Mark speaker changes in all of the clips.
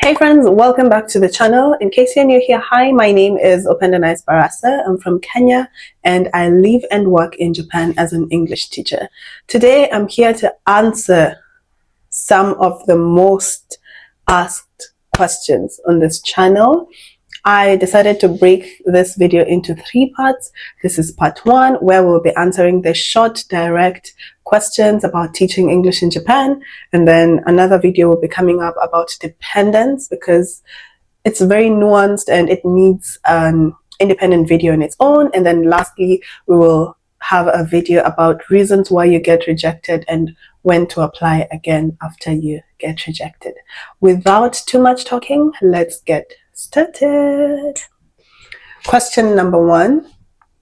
Speaker 1: Hey friends, welcome back to the channel. In case you're new here, hi, my name is Opendanais Barasa. I'm from Kenya and I live and work in Japan as an English teacher. Today I'm here to answer some of the most asked questions on this channel. I decided to break this video into 3 parts. This is part 1, where we'll be answering the short, direct questions about teaching English in Japan. And then another video will be coming up about dependence, because it's very nuanced and it needs an independent video on its own. And then lastly, we will have a video about reasons why you get rejected and when to apply again after you get rejected. Without too much talking, let's get started. Question number 1.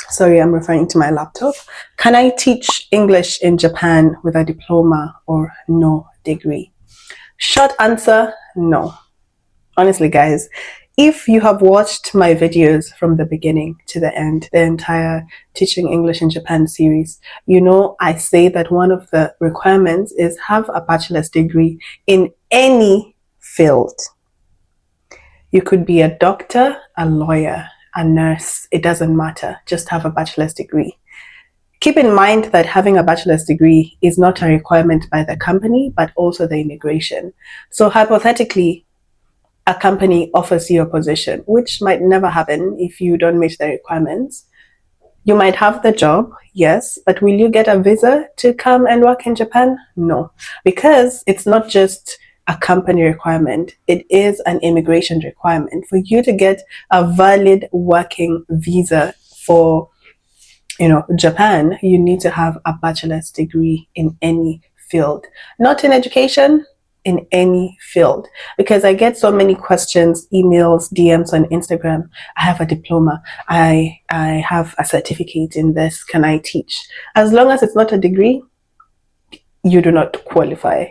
Speaker 1: Sorry, I'm referring to my laptop. Can I teach English in Japan with a diploma or no degree? Short answer, no. Honestly, guys, if you have watched my videos from the beginning to the end, the entire Teaching English in Japan series, you know I say that one of the requirements is have a bachelor's degree in any field. You could be a doctor, a lawyer, a nurse, it doesn't matter, just have a bachelor's degree. Keep in mind that having a bachelor's degree is not a requirement by the company, but also the immigration. So hypothetically, a company offers you a position, which might never happen if you don't meet the requirements. You might have the job, yes, but will you get a visa to come and work in Japan? No, because it's not just a company requirement, it is an immigration requirement. For you to get a valid working visa for Japan, you need to have a bachelor's degree in any field, not in education, in any field. Because I get so many questions, emails, DMs on Instagram. I have a diploma, I have a certificate in this, can I teach? As long as it's not a degree, you do not qualify.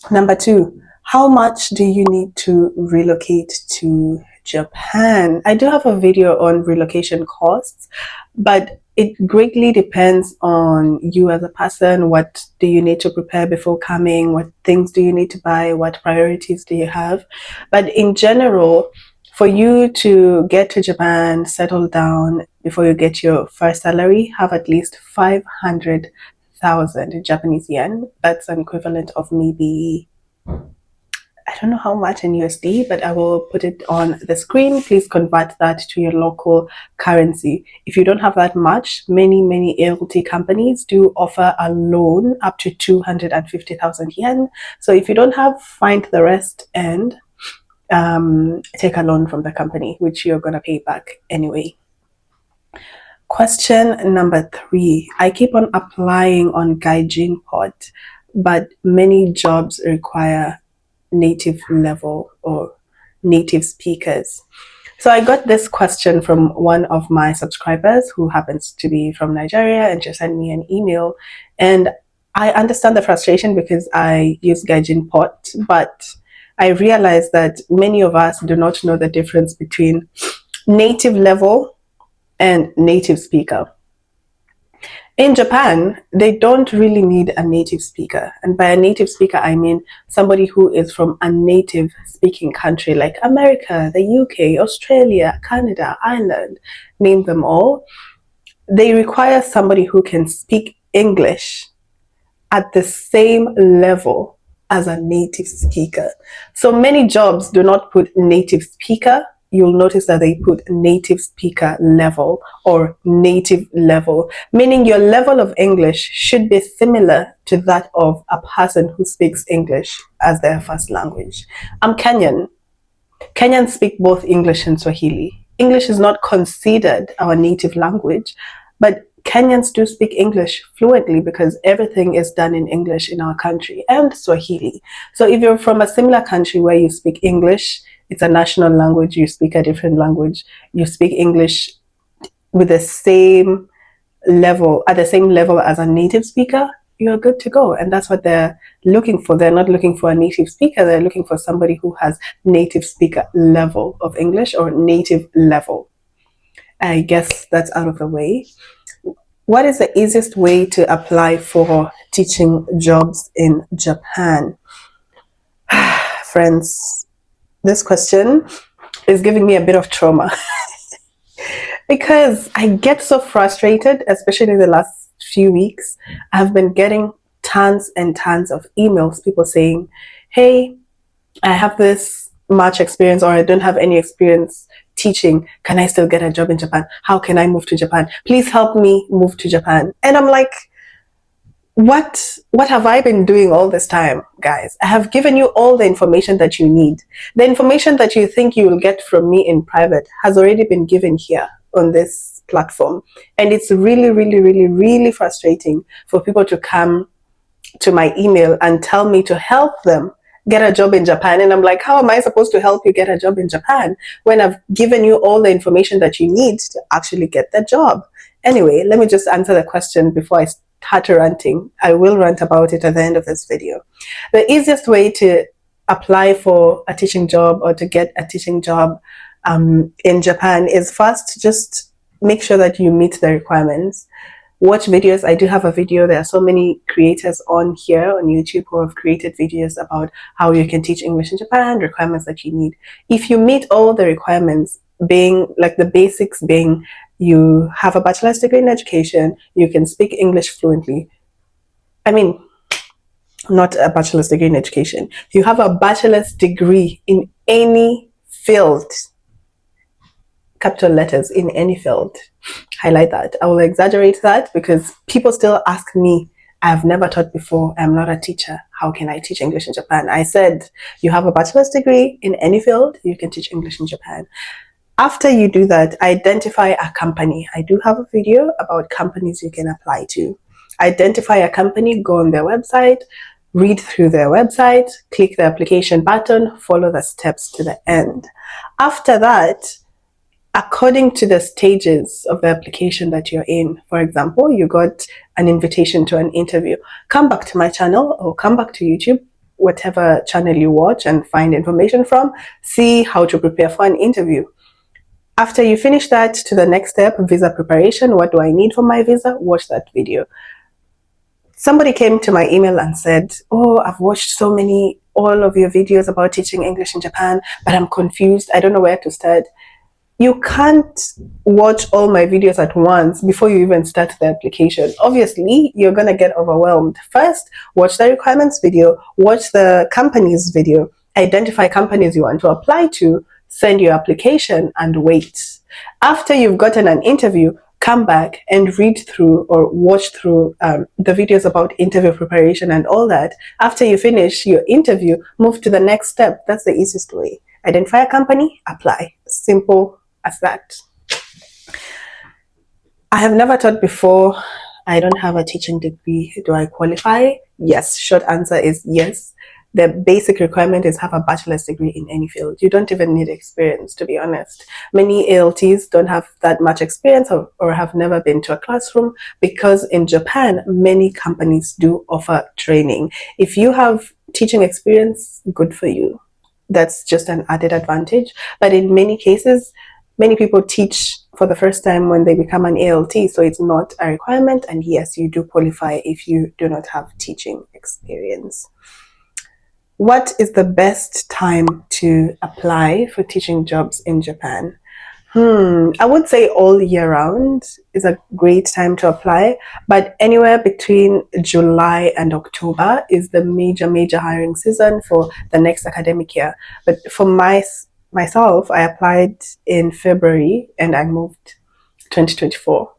Speaker 1: Number 2, how much do you need to relocate to Japan? I do have a video on relocation costs, but it greatly depends on you as a person. What do you need to prepare before coming? What things do you need to buy? What priorities do you have? But in general, for you to get to Japan, settle down before you get your first salary, have at least 500,000 Japanese yen. That's an equivalent of maybe, I don't know how much in USD, but I will put it on the screen. Please convert that to your local currency. If you don't have that much, many ALT companies do offer a loan up to 250,000 yen. So if you don't have, find the rest and take a loan from the company, which you're going to pay back anyway. Question number 3. I keep on applying on Gaijin Pod, but many jobs require native level or native speakers. So I got this question from one of my subscribers who happens to be from Nigeria, and she sent me an email. And I understand the frustration because I use Gaijin Pot, but I realized that many of us do not know the difference between native level and native speaker. In Japan, they don't really need a native speaker. And by a native speaker, I mean somebody who is from a native speaking country like America, the UK, Australia, Canada, Ireland, name them all. They require somebody who can speak English at the same level as a native speaker. So many jobs do not put native speaker. You'll notice that they put native speaker level or native level, meaning your level of English should be similar to that of a person who speaks English as their first language. I'm Kenyan. Kenyans speak both English and Swahili. English is not considered our native language, but Kenyans do speak English fluently because everything is done in English in our country, and Swahili. So if you're from a similar country where you speak English, it's a national language, you speak a different language, you speak English with the same level, at the same level as a native speaker, you're good to go. And that's what they're looking for. They're not looking for a native speaker, they're looking for somebody who has native speaker level of English or native level. I guess that's out of the way. What is the easiest way to apply for teaching jobs in Japan? Friends, this question is giving me a bit of trauma because I get so frustrated, especially in the last few weeks. I've been getting tons and tons of emails, people saying, hey, I have this much experience or I don't have any experience teaching. Can I still get a job in Japan? How can I move to Japan? Please help me move to Japan. And I'm like, what have I been doing all this time, guys? I have given you all the information that you need. The information that you think you will get from me in private has already been given here on this platform. And it's really, really, really, really frustrating for people to come to my email and tell me to help them get a job in Japan. And I'm like, how am I supposed to help you get a job in Japan when I've given you all the information that you need to actually get the job? Anyway, let me just answer the question before I start ranting. I will rant about it at the end of this video. The easiest way to apply for a teaching job or to get a teaching job in Japan is first just make sure that you meet the requirements. Watch videos. I do have a video. There are so many creators on here on YouTube who have created videos about how you can teach English in Japan, requirements that you need. If you meet all the requirements, being like the basics being you have a bachelor's degree in education, you can speak English fluently. I mean, not a bachelor's degree in education. You have a bachelor's degree in any field. Capital letters, in any field. Highlight that. I will exaggerate that because people still ask me, I've never taught before, I'm not a teacher, how can I teach English in Japan? I said, you have a bachelor's degree in any field, you can teach English in Japan. After you do that, identify a company. I do have a video about companies you can apply to. Identify a company, go on their website, read through their website, click the application button, follow the steps to the end. After that, according to the stages of the application that you're in, for example, you got an invitation to an interview, come back to my channel or come back to YouTube, whatever channel you watch and find information from, see how to prepare for an interview. After you finish that, to the next step, visa preparation. What do I need for my visa? Watch that video. Somebody came to my email and said, oh, I've watched all of your videos about teaching English in Japan, but I'm confused. I don't know where to start. You can't watch all my videos at once before you even start the application. Obviously, you're going to get overwhelmed. First, watch the requirements video, watch the company's video, identify companies you want to apply to, send your application, and wait. After you've gotten an interview, come back and read through or watch through the videos about interview preparation and all that. After you finish your interview, move to the next step. That's the easiest way. Identify a company, apply. Simple as that. I have never taught before. I don't have a teaching degree. Do I qualify? Yes. Short answer is yes. The basic requirement is have a bachelor's degree in any field. You don't even need experience, to be honest. Many ALTs don't have that much experience or have never been to a classroom because in Japan, many companies do offer training. If you have teaching experience, good for you. That's just an added advantage. But in many cases, many people teach for the first time when they become an ALT, so it's not a requirement. And yes, you do qualify if you do not have teaching experience. What is the best time to apply for teaching jobs in Japan? I would say all year round is a great time to apply, but anywhere between July and October is the major hiring season for the next academic year. But for myself, I applied in February and I moved 2024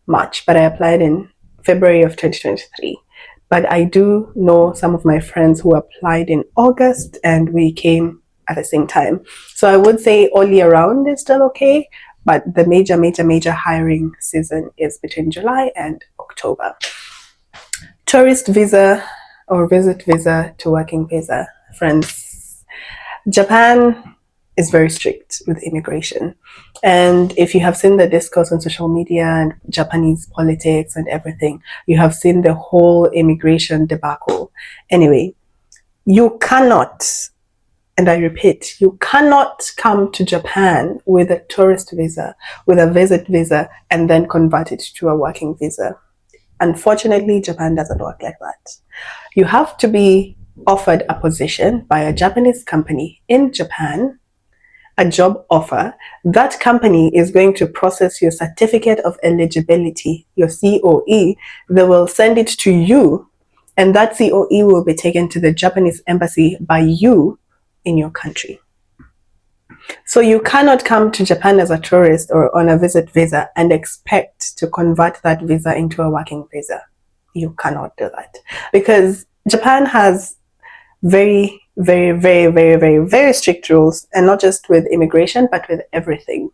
Speaker 1: March, but I applied in February of 2023. But I do know some of my friends who applied in August and we came at the same time. So I would say all year round is still okay, but the major hiring season is between July and October. Tourist visa or visit visa to working visa. Friends, Japan is very strict with immigration. And if you have seen the discourse on social media and Japanese politics and everything, you have seen the whole immigration debacle. Anyway, you cannot, and I repeat, you cannot come to Japan with a tourist visa, with a visit visa, and then convert it to a working visa. Unfortunately, Japan doesn't work like that. You have to be offered a position by a Japanese company in Japan, a job offer, that company is going to process your certificate of eligibility, your COE. They will send it to you, and that COE will be taken to the Japanese embassy by you in your country. So you cannot come to Japan as a tourist or on a visit visa and expect to convert that visa into a working visa. You cannot do that, because Japan has very, very, very, very, very, very strict rules, and not just with immigration, but with everything.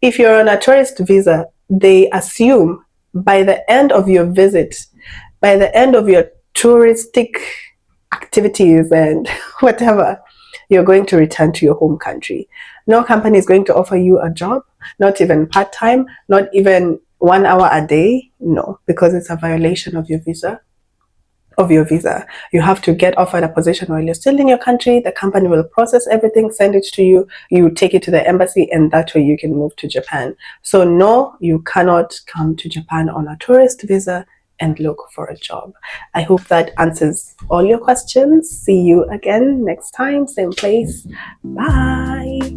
Speaker 1: If you're on a tourist visa, they assume by the end of your visit, by the end of your touristic activities and whatever, you're going to return to your home country. No company is going to offer you a job, not even part-time, not even 1 hour a day. No, because it's a violation of your visa. You have to get offered a position while you're still in your country. The company will process everything, send it to you, you take it to the embassy, and that way you can move to Japan. So no, you cannot come to Japan on a tourist visa and look for a job. I hope that answers all your questions. See you again next time, same place. Bye.